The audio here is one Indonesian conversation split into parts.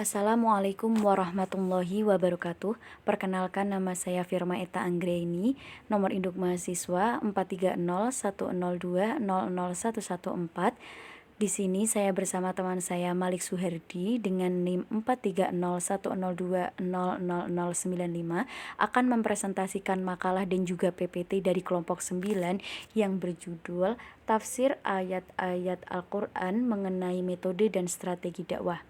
Assalamualaikum warahmatullahi wabarakatuh. Perkenalkan, nama saya Firma Eta Anggraini. Nomor induk mahasiswa 43010020014. Di sini saya bersama teman saya Malik Suherdi dengan NIM 43010020095 akan mempresentasikan makalah dan juga PPT dari kelompok 9 yang berjudul Tafsir Ayat-Ayat Al-Quran mengenai metode dan strategi dakwah.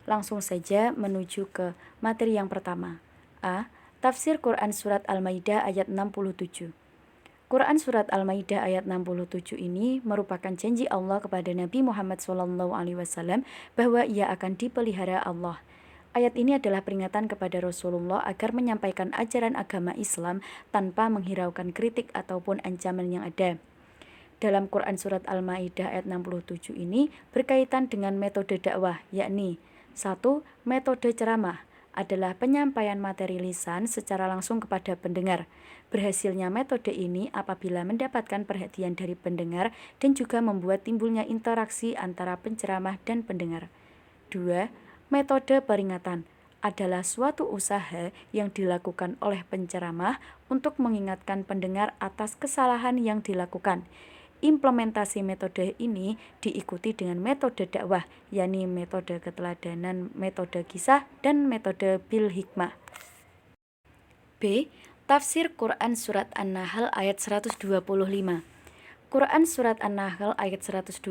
Langsung saja menuju ke materi yang pertama. A. Tafsir Quran Surat Al-Maidah ayat 67. Quran Surat Al-Maidah ayat 67 ini merupakan janji Allah kepada Nabi Muhammad SAW bahwa ia akan dipelihara Allah. Ayat ini adalah peringatan kepada Rasulullah agar menyampaikan ajaran agama Islam tanpa menghiraukan kritik ataupun ancaman yang ada. Dalam Quran Surat Al-Maidah ayat 67 ini berkaitan dengan metode dakwah, yakni 1. Metode ceramah adalah penyampaian materi lisan secara langsung kepada pendengar. Berhasilnya metode ini apabila mendapatkan perhatian dari pendengar dan juga membuat timbulnya interaksi antara penceramah dan pendengar. 2. Metode peringatan adalah suatu usaha yang dilakukan oleh penceramah untuk mengingatkan pendengar atas kesalahan yang dilakukan. Implementasi metode ini diikuti dengan metode dakwah, yakni metode keteladanan, metode kisah, dan metode bil hikmah. B. Tafsir Quran Surat An-Nahl ayat 125. Quran Surat An-Nahl ayat 125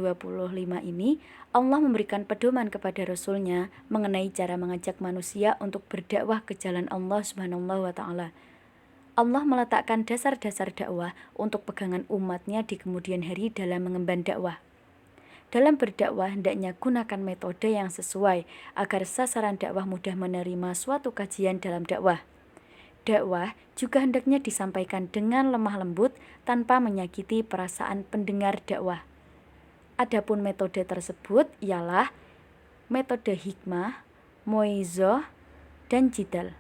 ini Allah memberikan pedoman kepada Rasulnya mengenai cara mengajak manusia untuk berdakwah ke jalan Allah Subhanahu wa Ta'ala. Allah meletakkan dasar-dasar dakwah untuk pegangan umatnya di kemudian hari dalam mengemban dakwah. Dalam berdakwah hendaknya gunakan metode yang sesuai agar sasaran dakwah mudah menerima suatu kajian dalam dakwah. Dakwah juga hendaknya disampaikan dengan lemah lembut tanpa menyakiti perasaan pendengar dakwah. Adapun metode tersebut ialah metode hikmah, moizoh, dan jidal.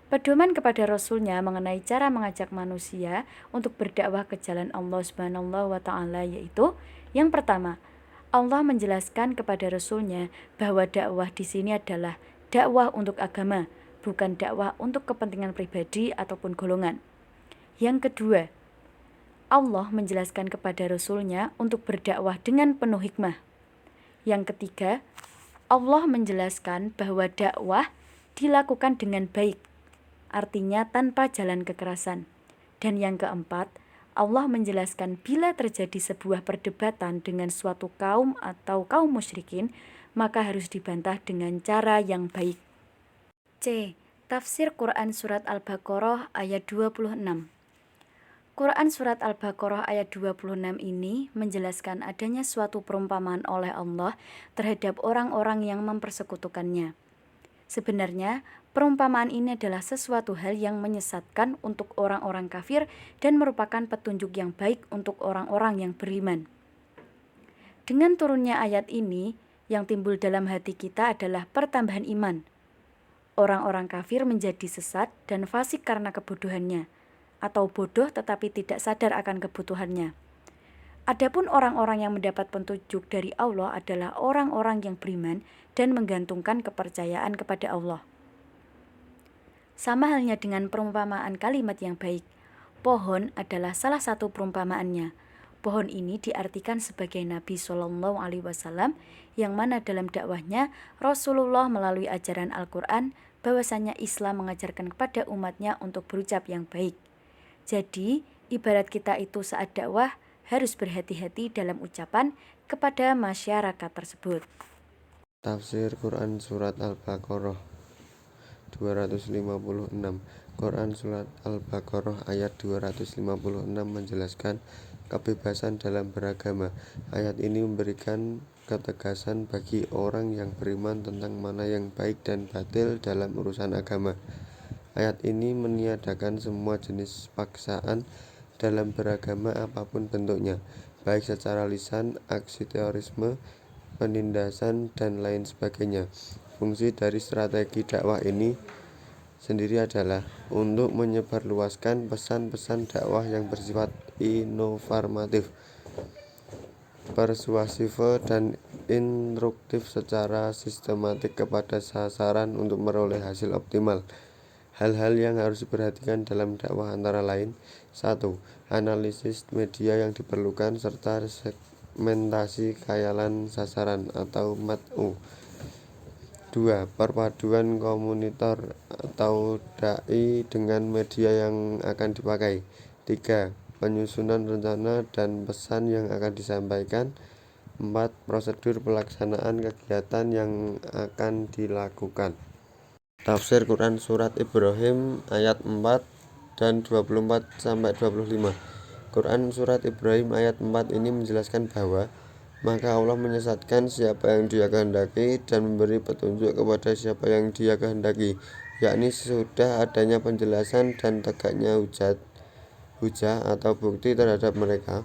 Pedoman kepada Rasulnya mengenai cara mengajak manusia untuk berdakwah ke jalan Allah Subhanahu wa Ta'ala yaitu yang pertama, Allah menjelaskan kepada Rasulnya bahwa dakwah di sini adalah dakwah untuk agama, bukan dakwah untuk kepentingan pribadi ataupun golongan. Yang kedua, Allah menjelaskan kepada Rasulnya untuk berdakwah dengan penuh hikmah. Yang ketiga, Allah menjelaskan bahwa dakwah dilakukan dengan baik, artinya tanpa jalan kekerasan. Dan yang keempat, Allah menjelaskan bila terjadi sebuah perdebatan dengan suatu kaum atau kaum musyrikin, maka harus dibantah dengan cara yang baik. C. Tafsir Quran Surat Al-Baqarah ayat 26. Quran Surat Al-Baqarah ayat 26 ini menjelaskan adanya suatu perumpamaan oleh Allah terhadap orang-orang yang mempersekutukannya. Sebenarnya, perumpamaan ini adalah sesuatu hal yang menyesatkan untuk orang-orang kafir dan merupakan petunjuk yang baik untuk orang-orang yang beriman. Dengan turunnya ayat ini, yang timbul dalam hati kita adalah pertambahan iman. Orang-orang kafir menjadi sesat dan fasik karena kebodohannya, atau bodoh tetapi tidak sadar akan kebutuhannya. Adapun orang-orang yang mendapat petunjuk dari Allah adalah orang-orang yang beriman dan menggantungkan kepercayaan kepada Allah. Sama halnya dengan perumpamaan kalimat yang baik. Pohon adalah salah satu perumpamaannya. Pohon ini diartikan sebagai Nabi SAW, yang mana dalam dakwahnya Rasulullah melalui ajaran Al-Quran bahwasanya Islam mengajarkan kepada umatnya untuk berucap yang baik. Jadi, ibarat kita itu saat dakwah harus berhati-hati dalam ucapan kepada masyarakat tersebut. Tafsir Quran Surat Al-Baqarah 256. Quran Surat Al-Baqarah ayat 256 menjelaskan kebebasan dalam beragama. Ayat ini memberikan ketegasan bagi orang yang beriman tentang mana yang baik dan batil dalam urusan agama. Ayat ini meniadakan semua jenis paksaan dalam beragama apapun bentuknya, baik secara lisan, aksi terorisme, penindasan, dan lain sebagainya. Fungsi dari strategi dakwah ini sendiri adalah untuk menyebarluaskan pesan-pesan dakwah yang bersifat inovatif persuasif dan instruktif secara sistematik kepada sasaran untuk meroleh hasil optimal. Hal-hal yang harus diperhatikan dalam dakwah antara lain: 1. Analisis media yang diperlukan serta segmentasi khayalan sasaran atau mat'u. 2. Perpaduan komunitor atau dai dengan media yang akan dipakai. 3. Penyusunan rencana dan pesan yang akan disampaikan. 4. Prosedur pelaksanaan kegiatan yang akan dilakukan. Tafsir Quran Surat Ibrahim ayat 4 dan 24-25. Quran Surat Ibrahim ayat 4 ini menjelaskan bahwa maka Allah menyesatkan siapa yang Dia kehendaki dan memberi petunjuk kepada siapa yang Dia kehendaki, yakni sesudah adanya penjelasan dan tegaknya hujah atau bukti terhadap mereka.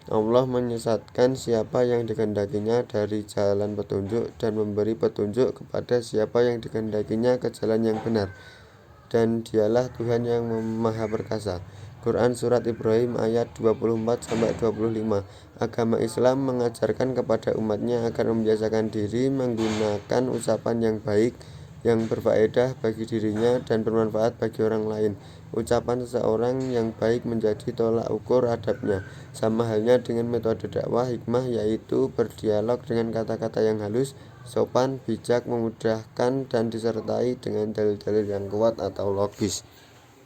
Allah menyesatkan siapa yang dikehendakinya dari jalan petunjuk dan memberi petunjuk kepada siapa yang dikehendakinya ke jalan yang benar. Dan Dialah Tuhan yang Maha Perkasa. Quran Surat Ibrahim ayat 24-25. Agama Islam mengajarkan kepada umatnya agar membiasakan diri menggunakan ucapan yang baik, yang berfaedah bagi dirinya dan bermanfaat bagi orang lain. Ucapan seseorang yang baik menjadi tolak ukur adabnya. Sama halnya dengan metode dakwah hikmah, yaitu berdialog dengan kata-kata yang halus, sopan, bijak, memudahkan, dan disertai dengan dalil-dalil yang kuat atau logis.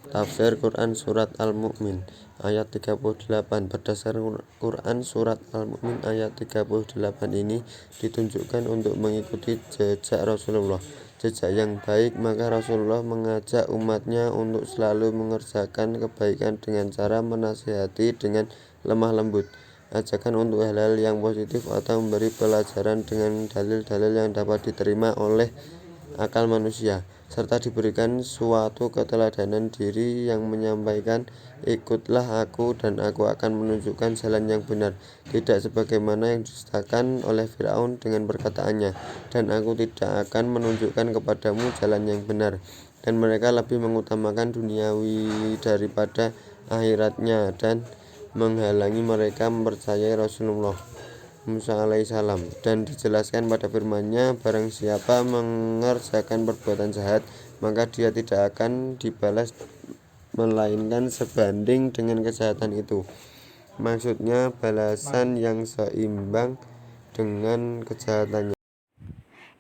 Tafsir Quran Surat Al-Mu'min ayat 38. Berdasar Quran Surat Al-Mu'min ayat 38 ini ditunjukkan untuk mengikuti jejak Rasulullah, jejak yang baik. Maka Rasulullah mengajak umatnya untuk selalu mengerjakan kebaikan dengan cara menasihati dengan lemah lembut, ajakan untuk hal-hal yang positif, atau memberi pelajaran dengan dalil-dalil yang dapat diterima oleh akal manusia, serta diberikan suatu keteladanan diri yang menyampaikan, ikutlah aku dan aku akan menunjukkan jalan yang benar, tidak sebagaimana yang didustakan oleh Firaun dengan perkataannya, dan aku tidak akan menunjukkan kepadamu jalan yang benar. Dan mereka lebih mengutamakan duniawi daripada akhiratnya dan menghalangi mereka mempercayai Rasulullah Musa alaihissalam. Dan dijelaskan pada firman-Nya, barang siapa mengerjakan perbuatan jahat, maka dia tidak akan dibalas melainkan sebanding dengan kejahatan itu. Maksudnya balasan yang seimbang dengan kejahatannya.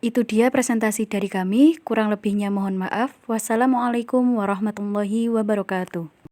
Itu dia presentasi dari kami, kurang lebihnya mohon maaf. Wassalamualaikum warahmatullahi wabarakatuh.